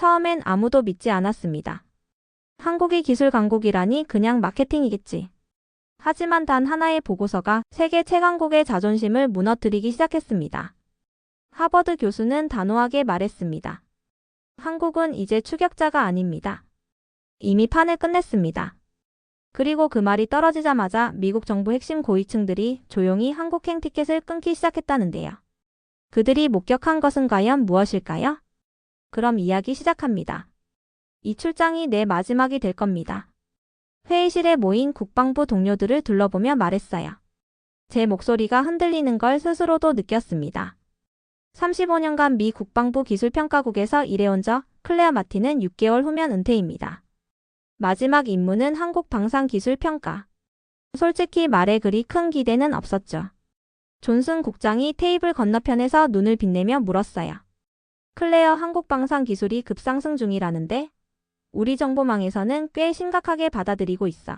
처음엔 아무도 믿지 않았습니다. 한국이 기술 강국이라니 그냥 마케팅이겠지. 하지만 단 하나의 보고서가 세계 최강국의 자존심을 무너뜨리기 시작했습니다. 하버드 교수는 단호하게 말했습니다. 한국은 이제 추격자가 아닙니다. 이미 판을 끝냈습니다. 그리고 그 말이 떨어지자마자 미국 정부 핵심 고위층들이 조용히 한국행 티켓을 끊기 시작했다는데요. 그들이 목격한 것은 과연 무엇일까요? 그럼 이야기 시작합니다. 이 출장이 내 마지막이 될 겁니다. 회의실에 모인 국방부 동료들을 둘러보며 말했어요. 제 목소리가 흔들리는 걸 스스로도 느꼈습니다. 35년간 미 국방부 기술평가국에서 일해온 저 클레어 마틴은 6개월 후면 은퇴입니다. 마지막 임무는 한국 방산기술평가. 솔직히 말해 그리 큰 기대는 없었죠. 존슨 국장이 테이블 건너편에서 눈을 빛내며 물었어요. 클레어 한국 방산 기술이 급상승 중이라는데 우리 정보망에서는 꽤 심각하게 받아들이고 있어.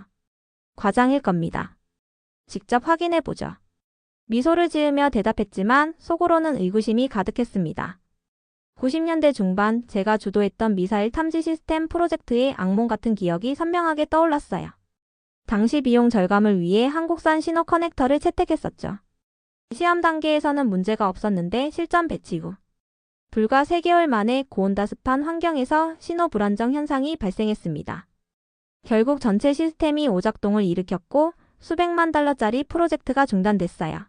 과장일 겁니다. 직접 확인해보죠. 미소를 지으며 대답했지만 속으로는 의구심이 가득했습니다. 90년대 중반 제가 주도했던 미사일 탐지 시스템 프로젝트의 악몽 같은 기억이 선명하게 떠올랐어요. 당시 비용 절감을 위해 한국산 신호 커넥터를 채택했었죠. 시험 단계에서는 문제가 없었는데 실전 배치 후 불과 3개월 만에 고온다습한 환경에서 신호 불안정 현상이 발생했습니다. 결국 전체 시스템이 오작동을 일으켰고 수백만 달러짜리 프로젝트가 중단됐어요.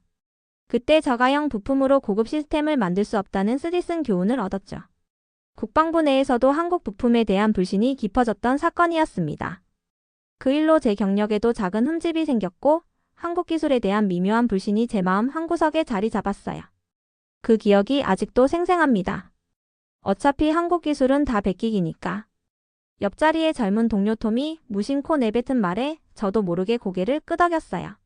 그때 저가형 부품으로 고급 시스템을 만들 수 없다는 쓰디쓴 교훈을 얻었죠. 국방부 내에서도 한국 부품에 대한 불신이 깊어졌던 사건이었습니다. 그 일로 제 경력에도 작은 흠집이 생겼고 한국 기술에 대한 미묘한 불신이 제 마음 한구석에 자리 잡았어요. 그 기억이 아직도 생생합니다. 어차피 한국 기술은 다 베끼기니까. 옆자리의 젊은 동료 톰이 무심코 내뱉은 말에 저도 모르게 고개를 끄덕였어요.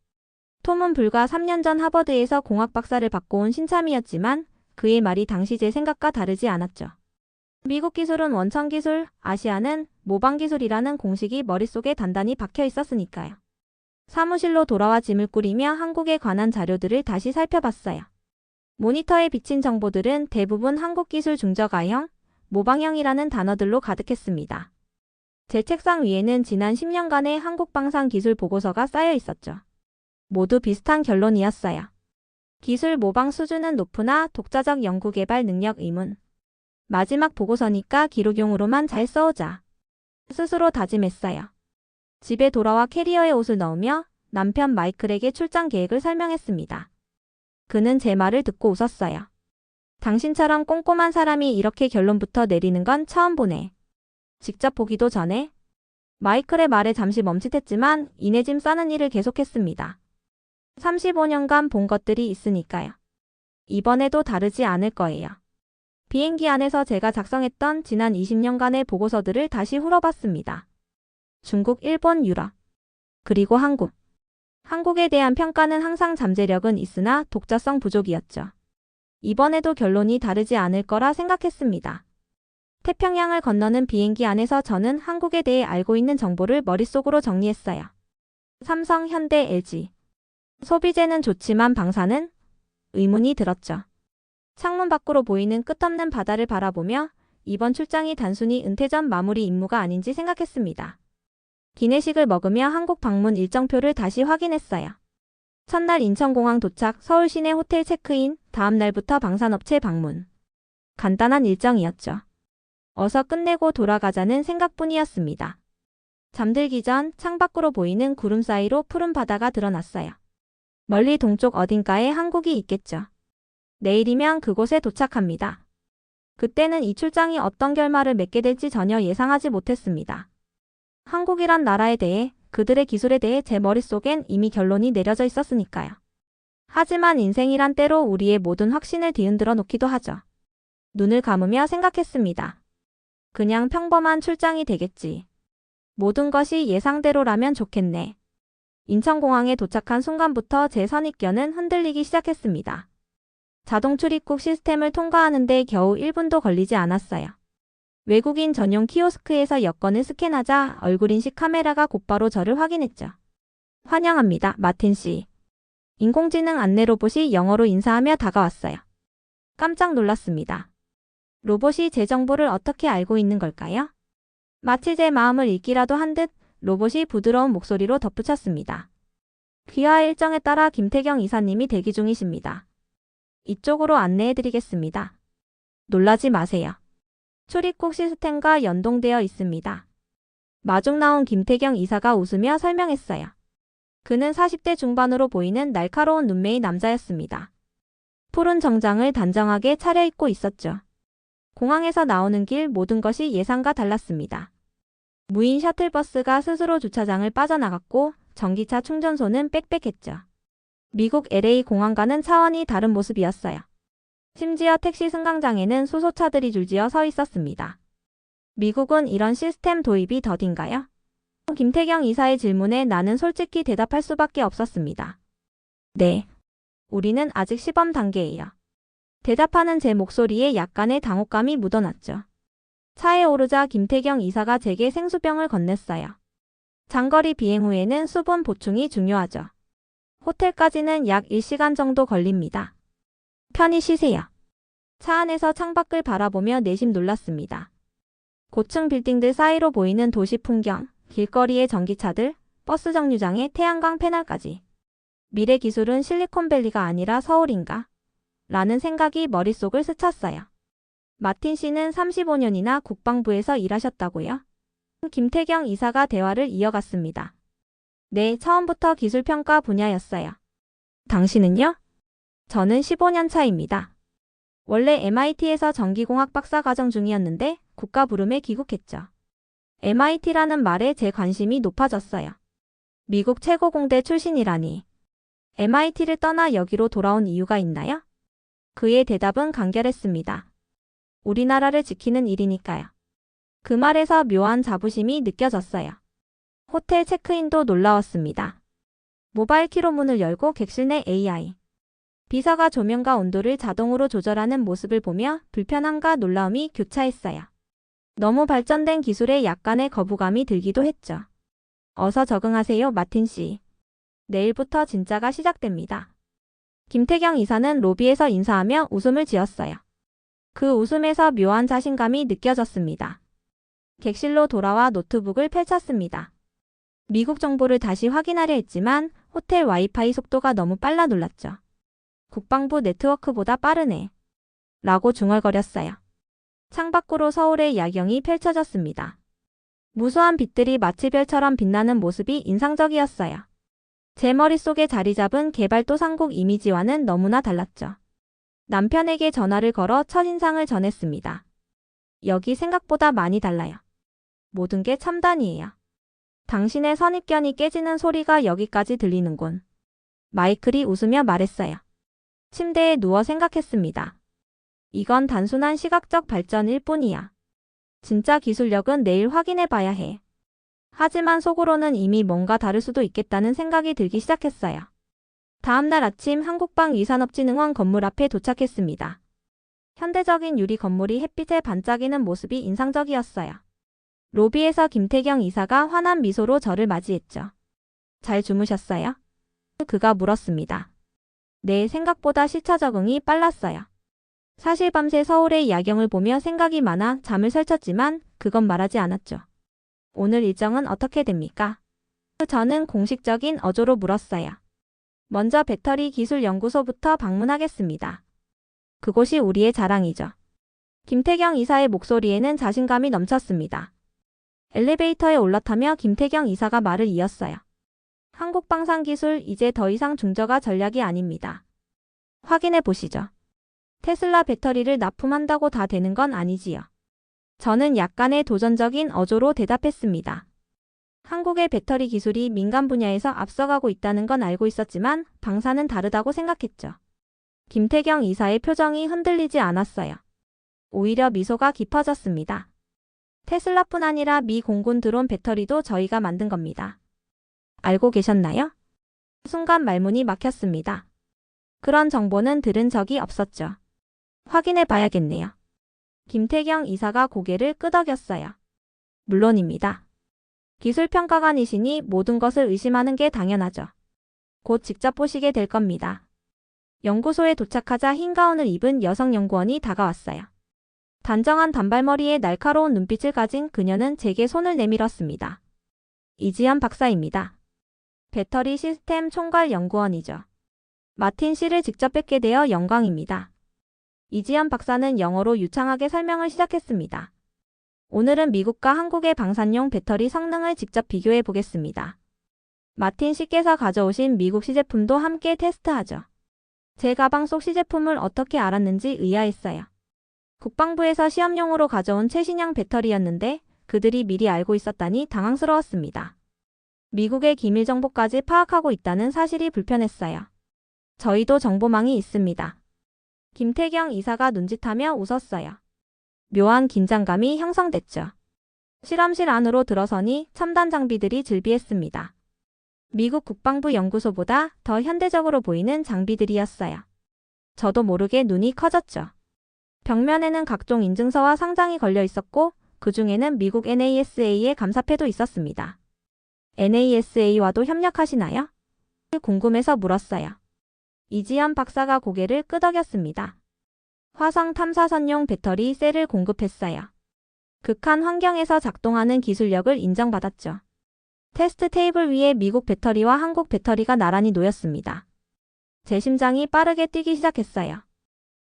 톰은 불과 3년 전 하버드에서 공학 박사를 받고 온 신참이었지만 그의 말이 당시 제 생각과 다르지 않았죠. 미국 기술은 원천 기술, 아시아는 모방 기술이라는 공식이 머릿속에 단단히 박혀 있었으니까요. 사무실로 돌아와 짐을 꾸리며 한국에 관한 자료들을 다시 살펴봤어요. 모니터에 비친 정보들은 대부분 한국 기술 중저가형, 모방형이라는 단어들로 가득했습니다. 제 책상 위에는 지난 10년간의 한국 방산 기술 보고서가 쌓여 있었죠. 모두 비슷한 결론이었어요. 기술 모방 수준은 높으나 독자적 연구개발 능력 의문. 마지막 보고서니까 기록용으로만 잘 써오자. 스스로 다짐했어요. 집에 돌아와 캐리어에 옷을 넣으며 남편 마이클에게 출장 계획을 설명했습니다. 그는 제 말을 듣고 웃었어요. 당신처럼 꼼꼼한 사람이 이렇게 결론부터 내리는 건 처음 보네. 직접 보기도 전에. 마이클의 말에 잠시 멈칫했지만 이내 짐 싸는 일을 계속했습니다. 35년간 본 것들이 있으니까요. 이번에도 다르지 않을 거예요. 비행기 안에서 제가 작성했던 지난 20년간의 보고서들을 다시 훑어봤습니다. 중국, 일본, 유럽, 그리고 한국. 한국에 대한 평가는 항상 잠재력은 있으나 독자성 부족이었죠. 이번에도 결론이 다르지 않을 거라 생각했습니다. 태평양을 건너는 비행기 안에서 저는 한국에 대해 알고 있는 정보를 머릿속으로 정리했어요. 삼성, 현대, LG. 소비재는 좋지만 방사는? 의문이 들었죠. 창문 밖으로 보이는 끝없는 바다를 바라보며 이번 출장이 단순히 은퇴 전 마무리 임무가 아닌지 생각했습니다. 기내식을 먹으며 한국 방문 일정표를 다시 확인했어요. 첫날 인천공항 도착, 서울 시내 호텔 체크인, 다음 날부터 방산업체 방문. 간단한 일정이었죠. 어서 끝내고 돌아가자는 생각뿐이었습니다. 잠들기 전 창밖으로 보이는 구름 사이로 푸른 바다가 드러났어요. 멀리 동쪽 어딘가에 한국이 있겠죠. 내일이면 그곳에 도착합니다. 그때는 이 출장이 어떤 결말을 맺게 될지 전혀 예상하지 못했습니다. 한국이란 나라에 대해, 그들의 기술에 대해 제 머릿속엔 이미 결론이 내려져 있었으니까요. 하지만 인생이란 때로 우리의 모든 확신을 뒤흔들어 놓기도 하죠. 눈을 감으며 생각했습니다. 그냥 평범한 출장이 되겠지. 모든 것이 예상대로라면 좋겠네. 인천공항에 도착한 순간부터 제 선입견은 흔들리기 시작했습니다. 자동 출입국 시스템을 통과하는데 겨우 1분도 걸리지 않았어요. 외국인 전용 키오스크에서 여권을 스캔하자 얼굴인식 카메라가 곧바로 저를 확인했죠. 환영합니다, 마틴 씨. 인공지능 안내 로봇이 영어로 인사하며 다가왔어요. 깜짝 놀랐습니다. 로봇이 제 정보를 어떻게 알고 있는 걸까요? 마치 제 마음을 읽기라도 한 듯 로봇이 부드러운 목소리로 덧붙였습니다. 귀하 일정에 따라 김태경 이사님이 대기 중이십니다. 이쪽으로 안내해드리겠습니다. 놀라지 마세요. 출입국 시스템과 연동되어 있습니다. 마중 나온 김태경 이사가 웃으며 설명했어요. 그는 40대 중반으로 보이는 날카로운 눈매의 남자였습니다. 푸른 정장을 단정하게 차려입고 있었죠. 공항에서 나오는 길 모든 것이 예상과 달랐습니다. 무인 셔틀버스가 스스로 주차장을 빠져나갔고 전기차 충전소는 빽빽했죠. 미국 LA 공항과는 차원이 다른 모습이었어요. 심지어 택시 승강장에는 수소차들이 줄지어 서 있었습니다. 미국은 이런 시스템 도입이 더딘가요? 김태경 이사의 질문에 나는 솔직히 대답할 수밖에 없었습니다. 네. 우리는 아직 시범 단계예요. 대답하는 제 목소리에 약간의 당혹감이 묻어났죠. 차에 오르자 김태경 이사가 제게 생수병을 건넸어요. 장거리 비행 후에는 수분 보충이 중요하죠. 호텔까지는 약 1시간 정도 걸립니다. 편히 쉬세요. 차 안에서 창밖을 바라보며 내심 놀랐습니다. 고층 빌딩들 사이로 보이는 도시 풍경, 길거리의 전기차들, 버스 정류장에 태양광 패널까지. 미래 기술은 실리콘밸리가 아니라 서울인가? 라는 생각이 머릿속을 스쳤어요. 마틴 씨는 35년이나 국방부에서 일하셨다고요? 김태경 이사가 대화를 이어갔습니다. 네, 처음부터 기술평가 분야였어요. 당신은요? 저는 15년 차입니다. 원래 MIT에서 전기공학 박사과정 중이었는데 국가 부름에 귀국했죠. MIT라는 말에 제 관심이 높아졌어요. 미국 최고 공대 출신이라니. MIT를 떠나 여기로 돌아온 이유가 있나요? 그의 대답은 간결했습니다. 우리나라를 지키는 일이니까요. 그 말에서 묘한 자부심이 느껴졌어요. 호텔 체크인도 놀라웠습니다. 모바일 키로 문을 열고 객실 내 AI. 비서가 조명과 온도를 자동으로 조절하는 모습을 보며 불편함과 놀라움이 교차했어요. 너무 발전된 기술에 약간의 거부감이 들기도 했죠. 어서 적응하세요, 마틴 씨. 내일부터 진짜가 시작됩니다. 김태경 이사는 로비에서 인사하며 웃음을 지었어요. 그 웃음에서 묘한 자신감이 느껴졌습니다. 객실로 돌아와 노트북을 펼쳤습니다. 미국 정보를 다시 확인하려 했지만 호텔 와이파이 속도가 너무 빨라 놀랐죠. 국방부 네트워크보다 빠르네. 라고 중얼거렸어요. 창밖으로 서울의 야경이 펼쳐졌습니다. 무수한 빛들이 마치 별처럼 빛나는 모습이 인상적이었어요. 제 머릿속에 자리 잡은 개발도상국 이미지와는 너무나 달랐죠. 남편에게 전화를 걸어 첫인상을 전했습니다. 여기 생각보다 많이 달라요. 모든 게 첨단이에요. 당신의 선입견이 깨지는 소리가 여기까지 들리는군. 마이클이 웃으며 말했어요. 침대에 누워 생각했습니다. 이건 단순한 시각적 발전일 뿐이야. 진짜 기술력은 내일 확인해 봐야 해. 하지만 속으로는 이미 뭔가 다를 수도 있겠다는 생각이 들기 시작했어요. 다음날 아침 한국방 위산업진흥원 건물 앞에 도착했습니다. 현대적인 유리 건물이 햇빛에 반짝이는 모습이 인상적이었어요. 로비에서 김태경 이사가 환한 미소로 저를 맞이했죠. 잘 주무셨어요? 그가 물었습니다. 네, 생각보다 시차 적응이 빨랐어요. 사실 밤새 서울의 야경을 보며 생각이 많아 잠을 설쳤지만 그건 말하지 않았죠. 오늘 일정은 어떻게 됩니까? 저는 공식적인 어조로 물었어요. 먼저 배터리 기술 연구소부터 방문하겠습니다. 그곳이 우리의 자랑이죠. 김태경 이사의 목소리에는 자신감이 넘쳤습니다. 엘리베이터에 올라타며 김태경 이사가 말을 이었어요. 한국방산기술 이제 더 이상 중저가 전략이 아닙니다. 확인해 보시죠. 테슬라 배터리를 납품한다고 다 되는 건 아니지요. 저는 약간의 도전적인 어조로 대답했습니다. 한국의 배터리 기술이 민간 분야에서 앞서가고 있다는 건 알고 있었지만 방사는 다르다고 생각했죠. 김태경 이사의 표정이 흔들리지 않았어요. 오히려 미소가 깊어졌습니다. 테슬라뿐 아니라 미 공군 드론 배터리도 저희가 만든 겁니다. 알고 계셨나요? 순간 말문이 막혔습니다. 그런 정보는 들은 적이 없었죠. 확인해 봐야겠네요. 김태경 이사가 고개를 끄덕였어요. 물론입니다. 기술평가관이시니 모든 것을 의심하는 게 당연하죠. 곧 직접 보시게 될 겁니다. 연구소에 도착하자 흰 가운을 입은 여성 연구원이 다가왔어요. 단정한 단발머리에 날카로운 눈빛을 가진 그녀는 제게 손을 내밀었습니다. 이지연 박사입니다. 배터리 시스템 총괄 연구원이죠. 마틴 씨를 직접 뵙게 되어 영광입니다. 이지연 박사는 영어로 유창하게 설명을 시작했습니다. 오늘은 미국과 한국의 방산용 배터리 성능을 직접 비교해 보겠습니다. 마틴 씨께서 가져오신 미국 시제품도 함께 테스트하죠. 제 가방 속 시제품을 어떻게 알았는지 의아했어요. 국방부에서 시험용으로 가져온 최신형 배터리였는데 그들이 미리 알고 있었다니 당황스러웠습니다. 미국의 기밀 정보까지 파악하고 있다는 사실이 불편했어요. 저희도 정보망이 있습니다. 김태경 이사가 눈짓하며 웃었어요. 묘한 긴장감이 형성됐죠. 실험실 안으로 들어서니 첨단 장비들이 즐비했습니다. 미국 국방부 연구소보다 더 현대적으로 보이는 장비들이었어요. 저도 모르게 눈이 커졌죠. 벽면에는 각종 인증서와 상장이 걸려 있었고 그 중에는 미국 NASA의 감사패도 있었습니다. NASA와도 협력하시나요? 궁금해서 물었어요. 이지연 박사가 고개를 끄덕였습니다. 화성 탐사선용 배터리 셀을 공급했어요. 극한 환경에서 작동하는 기술력을 인정받았죠. 테스트 테이블 위에 미국 배터리와 한국 배터리가 나란히 놓였습니다. 제 심장이 빠르게 뛰기 시작했어요.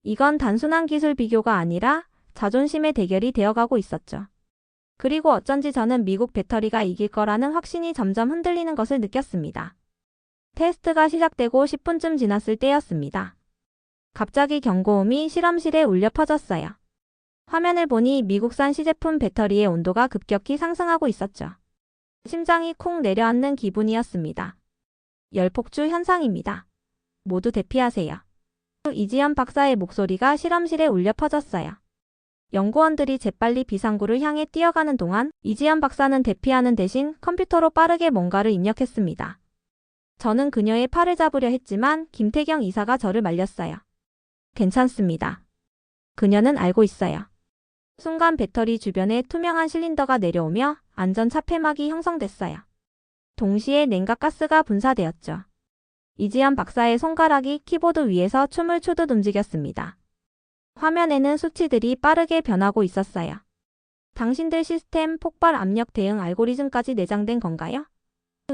이건 단순한 기술 비교가 아니라 자존심의 대결이 되어가고 있었죠. 그리고 어쩐지 저는 미국 배터리가 이길 거라는 확신이 점점 흔들리는 것을 느꼈습니다. 테스트가 시작되고 10분쯤 지났을 때였습니다. 갑자기 경고음이 실험실에 울려 퍼졌어요. 화면을 보니 미국산 시제품 배터리의 온도가 급격히 상승하고 있었죠. 심장이 쿵 내려앉는 기분이었습니다. 열폭주 현상입니다. 모두 대피하세요. 이지연 박사의 목소리가 실험실에 울려 퍼졌어요. 연구원들이 재빨리 비상구를 향해 뛰어가는 동안 이지연 박사는 대피하는 대신 컴퓨터로 빠르게 뭔가를 입력했습니다. 저는 그녀의 팔을 잡으려 했지만 김태경 이사가 저를 말렸어요. 괜찮습니다. 그녀는 알고 있어요. 순간 배터리 주변에 투명한 실린더가 내려오며 안전 차폐막이 형성됐어요. 동시에 냉각 가스가 분사되었죠. 이지연 박사의 손가락이 키보드 위에서 춤을 추듯 움직였습니다. 화면에는 수치들이 빠르게 변하고 있었어요. 당신들 시스템 폭발 압력 대응 알고리즘까지 내장된 건가요?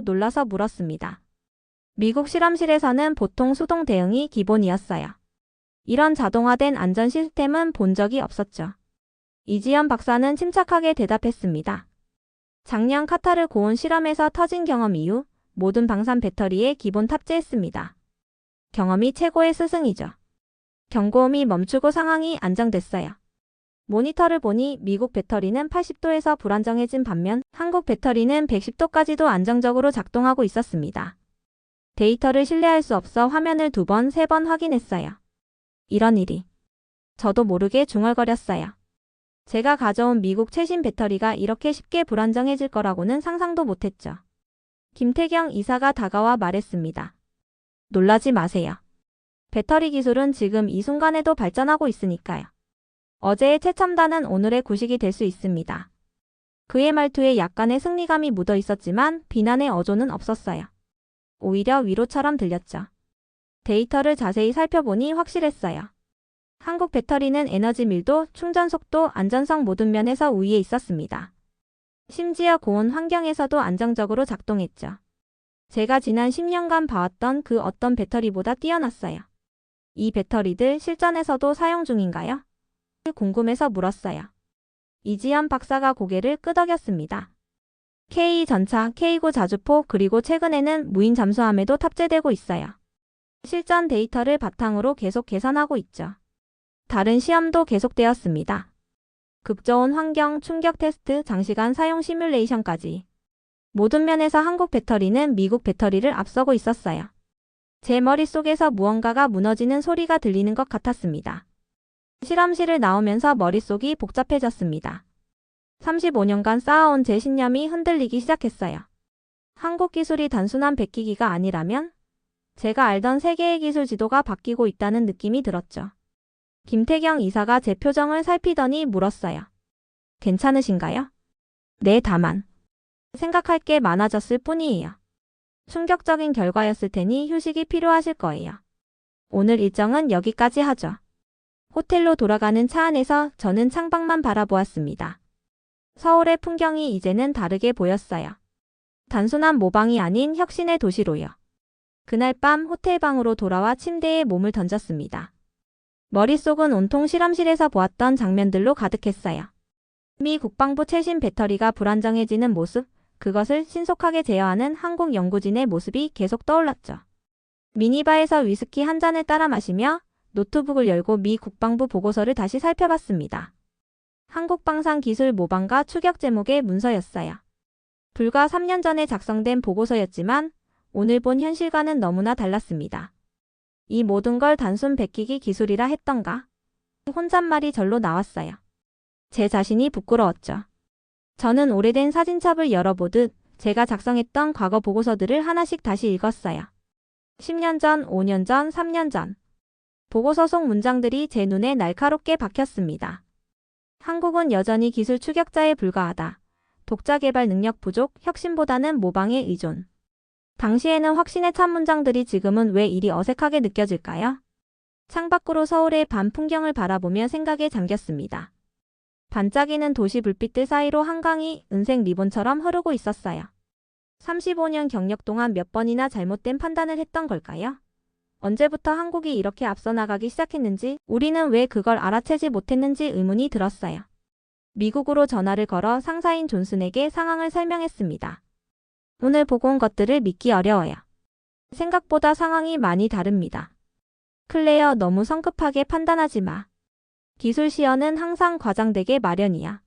놀라서 물었습니다. 미국 실험실에서는 보통 수동 대응이 기본이었어요. 이런 자동화된 안전 시스템은 본 적이 없었죠. 이지연 박사는 침착하게 대답했습니다. 작년 카타르 고온 실험에서 터진 경험 이후 모든 방산 배터리에 기본 탑재했습니다. 경험이 최고의 스승이죠. 경고음이 멈추고 상황이 안정됐어요. 모니터를 보니 미국 배터리는 80도에서 불안정해진 반면 한국 배터리는 110도까지도 안정적으로 작동하고 있었습니다. 데이터를 신뢰할 수 없어 화면을 2번, 3번 확인했어요. 이런 일이. 저도 모르게 중얼거렸어요. 제가 가져온 미국 최신 배터리가 이렇게 쉽게 불안정해질 거라고는 상상도 못했죠. 김태경 이사가 다가와 말했습니다. 놀라지 마세요. 배터리 기술은 지금 이 순간에도 발전하고 있으니까요. 어제의 최첨단은 오늘의 구식이 될 수 있습니다. 그의 말투에 약간의 승리감이 묻어 있었지만 비난의 어조는 없었어요. 오히려 위로처럼 들렸죠. 데이터를 자세히 살펴보니 확실했어요. 한국 배터리는 에너지 밀도, 충전 속도, 안전성 모든 면에서 우위에 있었습니다. 심지어 고온 환경에서도 안정적으로 작동했죠. 제가 지난 10년간 봐왔던 그 어떤 배터리보다 뛰어났어요. 이 배터리들 실전에서도 사용 중인가요? 궁금해서 물었어요. 이지연 박사가 고개를 끄덕였습니다. K-전차, K9 자주포 그리고 최근에는 무인 잠수함에도 탑재되고 있어요. 실전 데이터를 바탕으로 계속 개선하고 있죠. 다른 시험도 계속되었습니다. 극저온 환경 충격 테스트, 장시간 사용 시뮬레이션까지. 모든 면에서 한국 배터리는 미국 배터리를 앞서고 있었어요. 제 머릿속에서 무언가가 무너지는 소리가 들리는 것 같았습니다. 실험실을 나오면서 머릿속이 복잡해졌습니다. 35년간 쌓아온 제 신념이 흔들리기 시작했어요. 한국 기술이 단순한 베끼기가 아니라면 제가 알던 세계의 기술 지도가 바뀌고 있다는 느낌이 들었죠. 김태경 이사가 제 표정을 살피더니 물었어요. 괜찮으신가요? 네, 다만. 생각할 게 많아졌을 뿐이에요. 충격적인 결과였을 테니 휴식이 필요하실 거예요. 오늘 일정은 여기까지 하죠. 호텔로 돌아가는 차 안에서 저는 창밖만 바라보았습니다. 서울의 풍경이 이제는 다르게 보였어요. 단순한 모방이 아닌 혁신의 도시로요. 그날 밤 호텔 방으로 돌아와 침대에 몸을 던졌습니다. 머릿속은 온통 실험실에서 보았던 장면들로 가득했어요. 미 국방부 최신 배터리가 불안정해지는 모습, 그것을 신속하게 제어하는 한국 연구진의 모습이 계속 떠올랐죠. 미니바에서 위스키 한 잔을 따라 마시며 노트북을 열고 미 국방부 보고서를 다시 살펴봤습니다. 한국방산기술 모방과 추격 제목의 문서였어요. 불과 3년 전에 작성된 보고서였지만 오늘 본 현실과는 너무나 달랐습니다. 이 모든 걸 단순 베끼기 기술이라 했던가? 혼잣말이 절로 나왔어요. 제 자신이 부끄러웠죠. 저는 오래된 사진첩을 열어보듯 제가 작성했던 과거 보고서들을 하나씩 다시 읽었어요. 10년 전, 5년 전, 3년 전. 보고서 속 문장들이 제 눈에 날카롭게 박혔습니다. 한국은 여전히 기술 추격자에 불과하다. 독자 개발 능력 부족, 혁신보다는 모방에 의존. 당시에는 확신에 찬 문장들이 지금은 왜 이리 어색하게 느껴질까요? 창밖으로 서울의 밤 풍경을 바라보며 생각에 잠겼습니다. 반짝이는 도시 불빛들 사이로 한강이 은색 리본처럼 흐르고 있었어요. 35년 경력 동안 몇 번이나 잘못된 판단을 했던 걸까요? 언제부터 한국이 이렇게 앞서 나가기 시작했는지, 우리는 왜 그걸 알아채지 못했는지 의문이 들었어요. 미국으로 전화를 걸어 상사인 존슨에게 상황을 설명했습니다. 오늘 보고 온 것들을 믿기 어려워요. 생각보다 상황이 많이 다릅니다. 클레어, 너무 성급하게 판단하지 마. 기술 시연은 항상 과장되게 마련이야.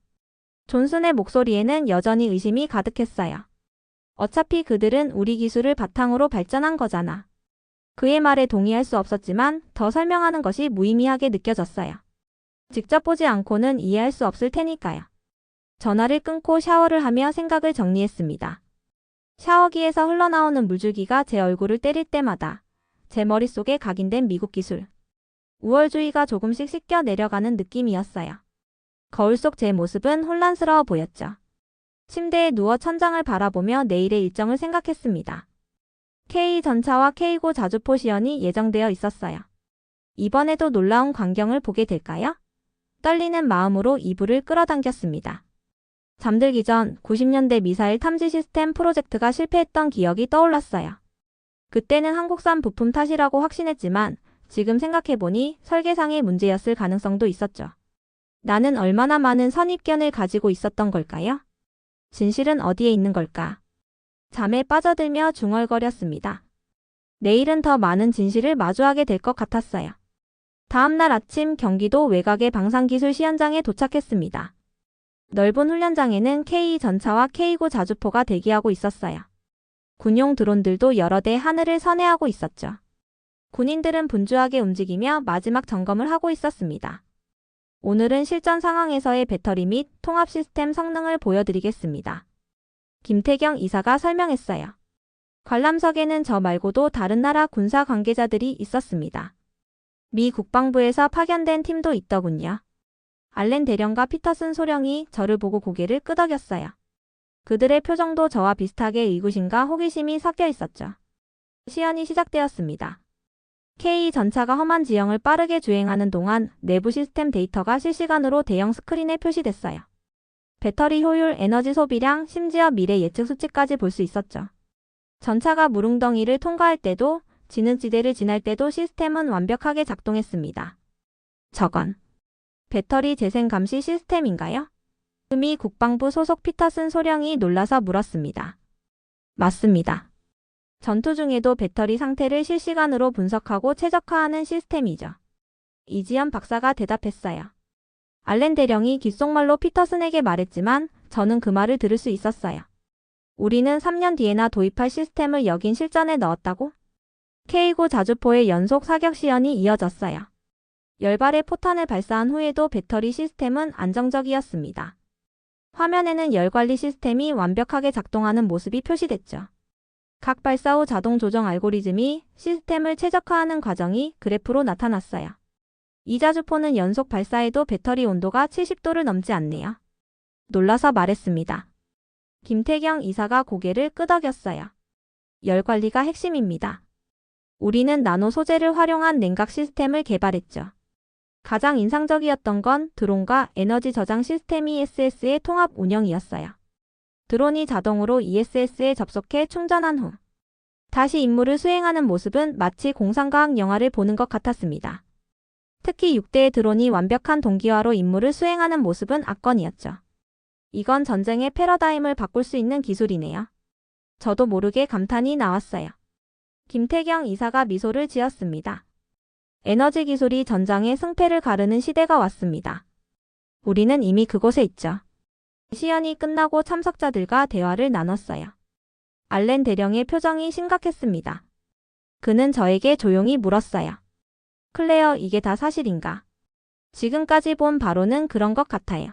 존슨의 목소리에는 여전히 의심이 가득했어요. 어차피 그들은 우리 기술을 바탕으로 발전한 거잖아. 그의 말에 동의할 수 없었지만 더 설명하는 것이 무의미하게 느껴졌어요. 직접 보지 않고는 이해할 수 없을 테니까요. 전화를 끊고 샤워를 하며 생각을 정리했습니다. 샤워기에서 흘러나오는 물줄기가 제 얼굴을 때릴 때마다 제 머릿속에 각인된 미국 기술. 우월주의가 조금씩 씻겨 내려가는 느낌이었어요. 거울 속 제 모습은 혼란스러워 보였죠. 침대에 누워 천장을 바라보며 내일의 일정을 생각했습니다. K전차와 K고 자주포 시연이 예정되어 있었어요. 이번에도 놀라운 광경을 보게 될까요? 떨리는 마음으로 이불을 끌어당겼습니다. 잠들기 전 90년대 미사일 탐지 시스템 프로젝트가 실패했던 기억이 떠올랐어요. 그때는 한국산 부품 탓이라고 확신했지만 지금 생각해보니 설계상의 문제였을 가능성도 있었죠. 나는 얼마나 많은 선입견을 가지고 있었던 걸까요? 진실은 어디에 있는 걸까? 잠에 빠져들며 중얼거렸습니다. 내일은 더 많은 진실을 마주하게 될 것 같았어요. 다음 날 아침 경기도 외곽의 방산기술 시연장에 도착했습니다. 넓은 훈련장에는 K전차와 K고 자주포가 대기하고 있었어요. 군용 드론들도 여러 대 하늘을 선회하고 있었죠. 군인들은 분주하게 움직이며 마지막 점검을 하고 있었습니다. 오늘은 실전 상황에서의 배터리 및 통합 시스템 성능을 보여드리겠습니다. 김태경 이사가 설명했어요. 관람석에는 저 말고도 다른 나라 군사 관계자들이 있었습니다. 미 국방부에서 파견된 팀도 있더군요. 알렌 대령과 피터슨 소령이 저를 보고 고개를 끄덕였어요. 그들의 표정도 저와 비슷하게 의구심과 호기심이 섞여 있었죠. 시연이 시작되었습니다. K전차가 험한 지형을 빠르게 주행하는 동안 내부 시스템 데이터가 실시간으로 대형 스크린에 표시됐어요. 배터리 효율, 에너지 소비량, 심지어 미래 예측 수치까지 볼 수 있었죠. 전차가 물웅덩이를 통과할 때도, 진흙지대를 지날 때도 시스템은 완벽하게 작동했습니다. 저건 배터리 재생 감시 시스템인가요? 미 국방부 소속 피터슨 소령이 놀라서 물었습니다. 맞습니다. 전투 중에도 배터리 상태를 실시간으로 분석하고 최적화하는 시스템이죠. 이지연 박사가 대답했어요. 알렌 대령이 귓속말로 피터슨에게 말했지만 저는 그 말을 들을 수 있었어요. 우리는 3년 뒤에나 도입할 시스템을 여긴 실전에 넣었다고? K고 자주포의 연속 사격 시연이 이어졌어요. 열발의 포탄을 발사한 후에도 배터리 시스템은 안정적이었습니다. 화면에는 열관리 시스템이 완벽하게 작동하는 모습이 표시됐죠. 각 발사 후 자동 조정 알고리즘이 시스템을 최적화하는 과정이 그래프로 나타났어요. 이 자주포는 연속 발사에도 배터리 온도가 70도를 넘지 않네요. 놀라서 말했습니다. 김태경 이사가 고개를 끄덕였어요. 열 관리가 핵심입니다. 우리는 나노 소재를 활용한 냉각 시스템을 개발했죠. 가장 인상적이었던 건 드론과 에너지 저장 시스템 ESS의 통합 운영이었어요. 드론이 자동으로 ESS에 접속해 충전한 후 다시 임무를 수행하는 모습은 마치 공상과학 영화를 보는 것 같았습니다. 특히 6대의 드론이 완벽한 동기화로 임무를 수행하는 모습은 압권이었죠. 이건 전쟁의 패러다임을 바꿀 수 있는 기술이네요. 저도 모르게 감탄이 나왔어요. 김태경 이사가 미소를 지었습니다. 에너지 기술이 전장의 승패를 가르는 시대가 왔습니다. 우리는 이미 그곳에 있죠. 시연이 끝나고 참석자들과 대화를 나눴어요. 알렌 대령의 표정이 심각했습니다. 그는 저에게 조용히 물었어요. 클레어, 이게 다 사실인가? 지금까지 본 바로는 그런 것 같아요.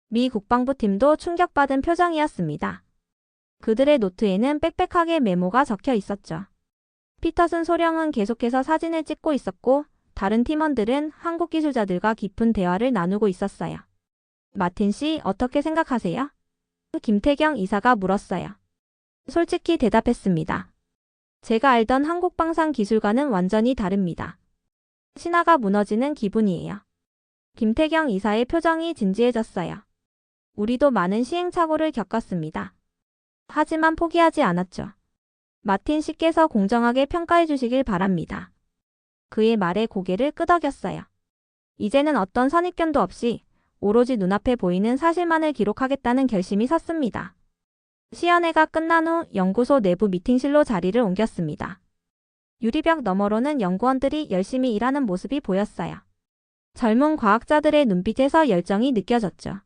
미 국방부 팀도 충격받은 표정이었습니다. 그들의 노트에는 빽빽하게 메모가 적혀 있었죠. 피터슨 소령은 계속해서 사진을 찍고 있었고 다른 팀원들은 한국 기술자들과 깊은 대화를 나누고 있었어요. 마틴 씨, 어떻게 생각하세요? 김태경 이사가 물었어요. 솔직히 대답했습니다. 제가 알던 한국 방산 기술과는 완전히 다릅니다. 신화가 무너지는 기분이에요. 김태경 이사의 표정이 진지해졌어요. 우리도 많은 시행착오를 겪었습니다. 하지만 포기하지 않았죠. 마틴 씨께서 공정하게 평가해 주시길 바랍니다. 그의 말에 고개를 끄덕였어요. 이제는 어떤 선입견도 없이 오로지 눈앞에 보이는 사실만을 기록하겠다는 결심이 섰습니다. 시연회가 끝난 후 연구소 내부 미팅실로 자리를 옮겼습니다. 유리벽 너머로는 연구원들이 열심히 일하는 모습이 보였어요. 젊은 과학자들의 눈빛에서 열정이 느껴졌죠.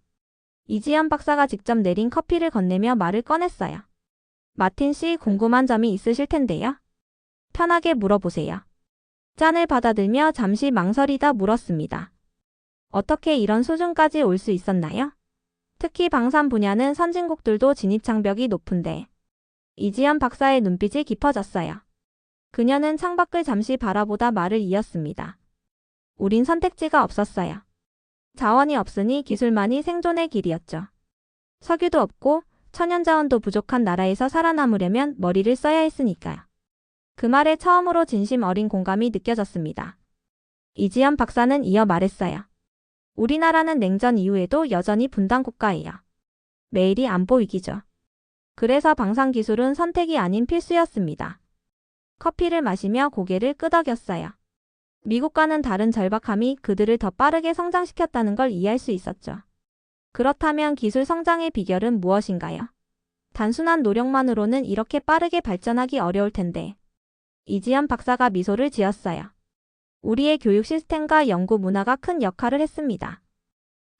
이지연 박사가 직접 내린 커피를 건네며 말을 꺼냈어요. 마틴 씨, 궁금한 점이 있으실 텐데요. 편하게 물어보세요. 짠을 받아들며 잠시 망설이다 물었습니다. 어떻게 이런 수준까지 올 수 있었나요? 특히 방산 분야는 선진국들도 진입장벽이 높은데. 이지연 박사의 눈빛이 깊어졌어요. 그녀는 창밖을 잠시 바라보다 말을 이었습니다. 우린 선택지가 없었어요. 자원이 없으니 기술만이 생존의 길이었죠. 석유도 없고 천연자원도 부족한 나라에서 살아남으려면 머리를 써야 했으니까요. 그 말에 처음으로 진심 어린 공감이 느껴졌습니다. 이지연 박사는 이어 말했어요. 우리나라는 냉전 이후에도 여전히 분단 국가예요. 매일이 안보 위기죠. 그래서 방산기술은 선택이 아닌 필수였습니다. 커피를 마시며 고개를 끄덕였어요. 미국과는 다른 절박함이 그들을 더 빠르게 성장시켰다는 걸 이해할 수 있었죠. 그렇다면 기술 성장의 비결은 무엇인가요? 단순한 노력만으로는 이렇게 빠르게 발전하기 어려울 텐데. 이지연 박사가 미소를 지었어요. 우리의 교육 시스템과 연구 문화가 큰 역할을 했습니다.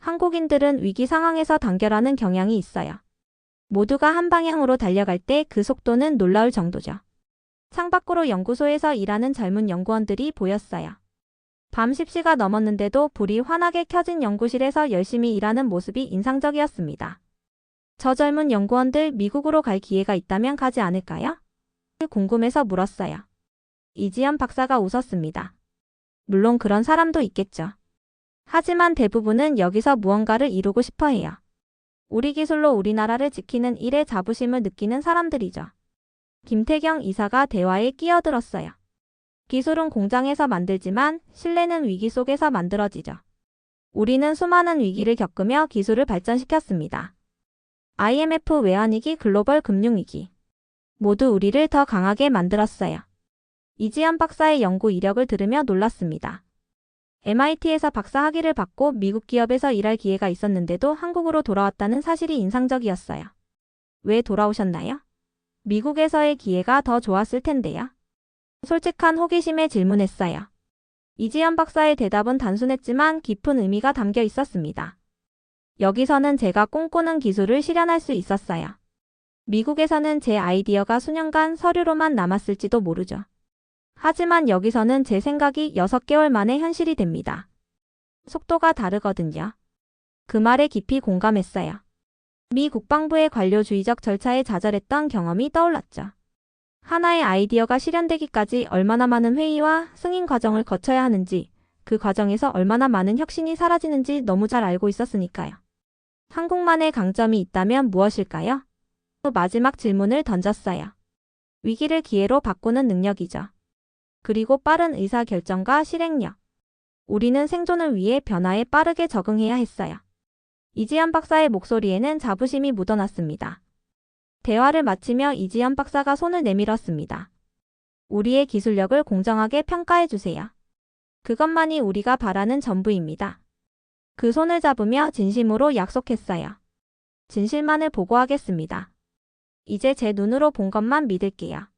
한국인들은 위기 상황에서 단결하는 경향이 있어요. 모두가 한 방향으로 달려갈 때 그 속도는 놀라울 정도죠. 창밖으로 연구소에서 일하는 젊은 연구원들이 보였어요. 밤 10시가 넘었는데도 불이 환하게 켜진 연구실에서 열심히 일하는 모습이 인상적이었습니다. 저 젊은 연구원들 미국으로 갈 기회가 있다면 가지 않을까요? 궁금해서 물었어요. 이지연 박사가 웃었습니다. 물론 그런 사람도 있겠죠. 하지만 대부분은 여기서 무언가를 이루고 싶어 해요. 우리 기술로 우리나라를 지키는 일에 자부심을 느끼는 사람들이죠. 김태경 이사가 대화에 끼어들었어요. 기술은 공장에서 만들지만 신뢰는 위기 속에서 만들어지죠. 우리는 수많은 위기를 겪으며 기술을 발전시켰습니다. IMF 외환위기, 글로벌 금융위기. 모두 우리를 더 강하게 만들었어요. 이지연 박사의 연구 이력을 들으며 놀랐습니다. MIT에서 박사 학위를 받고 미국 기업에서 일할 기회가 있었는데도 한국으로 돌아왔다는 사실이 인상적이었어요. 왜 돌아오셨나요? 미국에서의 기회가 더 좋았을 텐데요. 솔직한 호기심에 질문했어요. 이지연 박사의 대답은 단순했지만 깊은 의미가 담겨 있었습니다. 여기서는 제가 꿈꾸는 기술을 실현할 수 있었어요. 미국에서는 제 아이디어가 수년간 서류로만 남았을지도 모르죠. 하지만 여기서는 제 생각이 6개월 만에 현실이 됩니다. 속도가 다르거든요. 그 말에 깊이 공감했어요. 미 국방부의 관료주의적 절차에 좌절했던 경험이 떠올랐죠. 하나의 아이디어가 실현되기까지 얼마나 많은 회의와 승인 과정을 거쳐야 하는지, 그 과정에서 얼마나 많은 혁신이 사라지는지 너무 잘 알고 있었으니까요. 한국만의 강점이 있다면 무엇일까요? 마지막 질문을 던졌어요. 위기를 기회로 바꾸는 능력이죠. 그리고 빠른 의사결정과 실행력. 우리는 생존을 위해 변화에 빠르게 적응해야 했어요. 이지연 박사의 목소리에는 자부심이 묻어났습니다. 대화를 마치며 이지연 박사가 손을 내밀었습니다. 우리의 기술력을 공정하게 평가해 주세요. 그것만이 우리가 바라는 전부입니다. 그 손을 잡으며 진심으로 약속했어요. 진실만을 보고하겠습니다. 이제 제 눈으로 본 것만 믿을게요.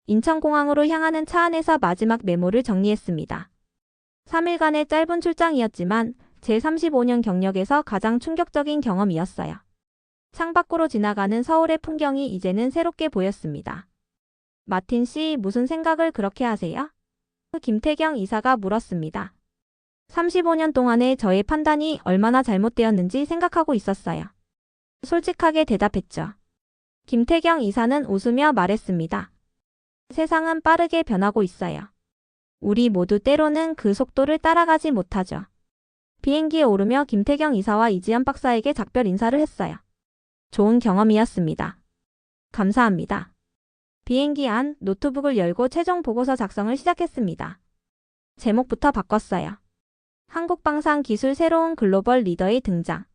인천공항으로 향하는 차 안에서 마지막 메모를 정리했습니다. 3일간의 짧은 출장이었지만 제35년 경력에서 가장 충격적인 경험이었어요. 창밖으로 지나가는 서울의 풍경이 이제는 새롭게 보였습니다. 마틴 씨, 무슨 생각을 그렇게 하세요? 김태경 이사가 물었습니다. 35년 동안의 저의 판단이 얼마나 잘못되었는지 생각하고 있었어요. 솔직하게 대답했죠. 김태경 이사는 웃으며 말했습니다. 세상은 빠르게 변하고 있어요. 우리 모두 때로는 그 속도를 따라가지 못하죠. 비행기에 오르며 김태경 이사와 이지연 박사에게 작별 인사를 했어요. 좋은 경험이었습니다. 감사합니다. 비행기 안 노트북을 열고 최종 보고서 작성을 시작했습니다. 제목부터 바꿨어요. 한국방산 기술 새로운 글로벌 리더의 등장.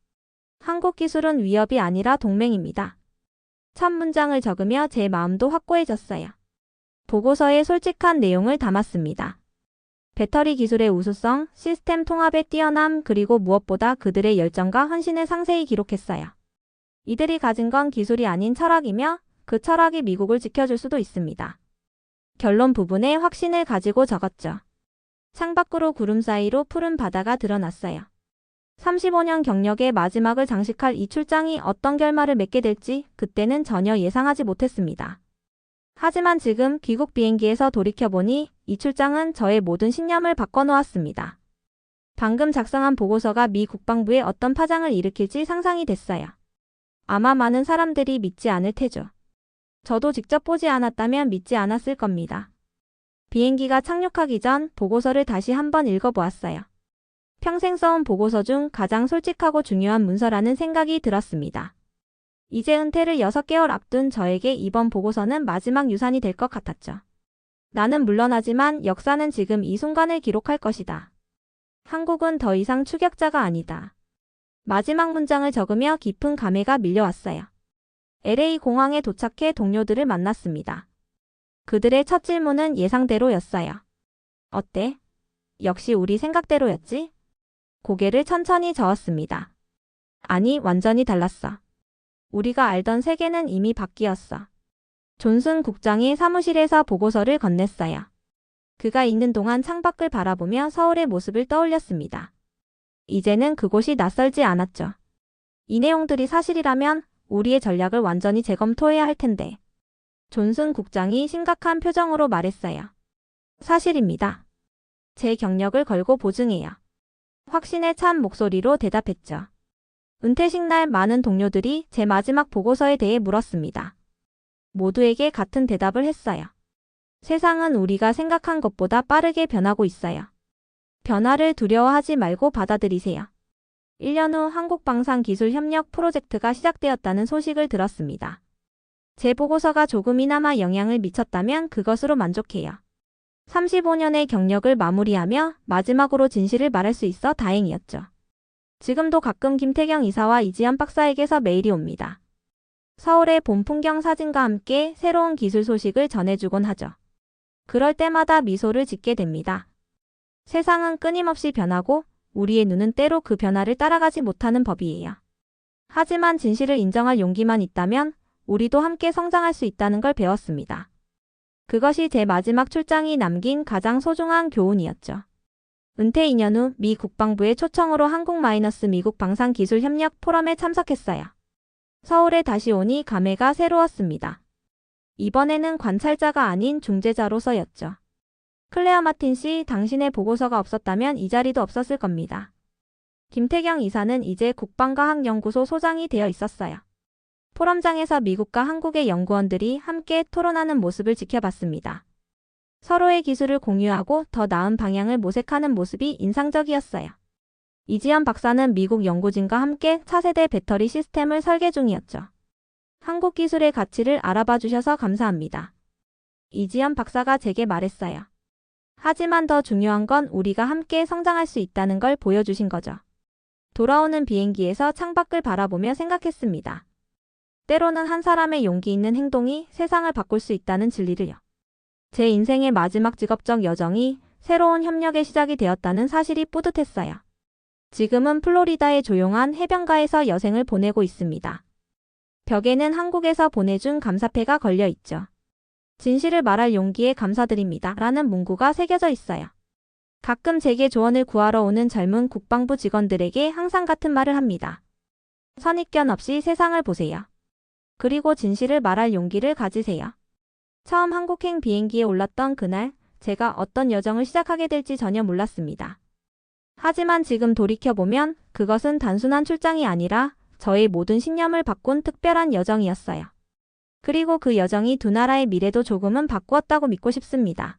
한국 기술은 위협이 아니라 동맹입니다. 첫 문장을 적으며 제 마음도 확고해졌어요. 보고서에 솔직한 내용을 담았습니다. 배터리 기술의 우수성, 시스템 통합의 뛰어남, 그리고 무엇보다 그들의 열정과 헌신을 상세히 기록했어요. 이들이 가진 건 기술이 아닌 철학이며 그 철학이 미국을 지켜줄 수도 있습니다. 결론 부분에 확신을 가지고 적었죠. 창밖으로 구름 사이로 푸른 바다가 드러났어요. 35년 경력의 마지막을 장식할 이 출장이 어떤 결말을 맺게 될지 그때는 전혀 예상하지 못했습니다. 하지만 지금 귀국 비행기에서 돌이켜보니 이 출장은 저의 모든 신념을 바꿔놓았습니다. 방금 작성한 보고서가 미 국방부에 어떤 파장을 일으킬지 상상이 됐어요. 아마 많은 사람들이 믿지 않을 테죠. 저도 직접 보지 않았다면 믿지 않았을 겁니다. 비행기가 착륙하기 전 보고서를 다시 한번 읽어보았어요. 평생 써온 보고서 중 가장 솔직하고 중요한 문서라는 생각이 들었습니다. 이제 은퇴를 6개월 앞둔 저에게 이번 보고서는 마지막 유산이 될 것 같았죠. 나는 물러나지만 역사는 지금 이 순간을 기록할 것이다. 한국은 더 이상 추격자가 아니다. 마지막 문장을 적으며 깊은 감회가 밀려왔어요. LA 공항에 도착해 동료들을 만났습니다. 그들의 첫 질문은 예상대로였어요. 어때? 역시 우리 생각대로였지? 고개를 천천히 저었습니다. 아니, 완전히 달랐어. 우리가 알던 세계는 이미 바뀌었어. 존슨 국장이 사무실에서 보고서를 건넸어요. 그가 읽는 동안 창밖을 바라보며 서울의 모습을 떠올렸습니다. 이제는 그곳이 낯설지 않았죠. 이 내용들이 사실이라면 우리의 전략을 완전히 재검토해야 할 텐데. 존슨 국장이 심각한 표정으로 말했어요. 사실입니다. 제 경력을 걸고 보증해요. 확신에 찬 목소리로 대답했죠. 은퇴식 날 많은 동료들이 제 마지막 보고서에 대해 물었습니다. 모두에게 같은 대답을 했어요. 세상은 우리가 생각한 것보다 빠르게 변하고 있어요. 변화를 두려워하지 말고 받아들이세요. 1년 후 한국방산기술협력 프로젝트가 시작되었다는 소식을 들었습니다. 제 보고서가 조금이나마 영향을 미쳤다면 그것으로 만족해요. 35년의 경력을 마무리하며 마지막으로 진실을 말할 수 있어 다행이었죠. 지금도 가끔 김태경 이사와 이지연 박사에게서 메일이 옵니다. 서울의 봄 풍경 사진과 함께 새로운 기술 소식을 전해주곤 하죠. 그럴 때마다 미소를 짓게 됩니다. 세상은 끊임없이 변하고 우리의 눈은 때로 그 변화를 따라가지 못하는 법이에요. 하지만 진실을 인정할 용기만 있다면 우리도 함께 성장할 수 있다는 걸 배웠습니다. 그것이 제 마지막 출장이 남긴 가장 소중한 교훈이었죠. 은퇴 2년 후 미 국방부의 초청으로 한국-미국 방산기술협력 포럼에 참석했어요. 서울에 다시 오니 감회가 새로웠습니다. 이번에는 관찰자가 아닌 중재자로서였죠. 클레어 마틴 씨, 당신의 보고서가 없었다면 이 자리도 없었을 겁니다. 김태경 이사는 이제 국방과학연구소 소장이 되어 있었어요. 포럼장에서 미국과 한국의 연구원들이 함께 토론하는 모습을 지켜봤습니다. 서로의 기술을 공유하고 더 나은 방향을 모색하는 모습이 인상적이었어요. 이지연 박사는 미국 연구진과 함께 차세대 배터리 시스템을 설계 중이었죠. 한국 기술의 가치를 알아봐 주셔서 감사합니다. 이지연 박사가 제게 말했어요. 하지만 더 중요한 건 우리가 함께 성장할 수 있다는 걸 보여주신 거죠. 돌아오는 비행기에서 창밖을 바라보며 생각했습니다. 때로는 한 사람의 용기 있는 행동이 세상을 바꿀 수 있다는 진리를요. 제 인생의 마지막 직업적 여정이 새로운 협력의 시작이 되었다는 사실이 뿌듯했어요. 지금은 플로리다의 조용한 해변가에서 여생을 보내고 있습니다. 벽에는 한국에서 보내준 감사패가 걸려 있죠. 진실을 말할 용기에 감사드립니다. 라는 문구가 새겨져 있어요. 가끔 제게 조언을 구하러 오는 젊은 국방부 직원들에게 항상 같은 말을 합니다. 선입견 없이 세상을 보세요. 그리고 진실을 말할 용기를 가지세요. 처음 한국행 비행기에 올랐던 그날, 제가 어떤 여정을 시작하게 될지 전혀 몰랐습니다. 하지만 지금 돌이켜보면 그것은 단순한 출장이 아니라 저의 모든 신념을 바꾼 특별한 여정이었어요. 그리고 그 여정이 두 나라의 미래도 조금은 바꾸었다고 믿고 싶습니다.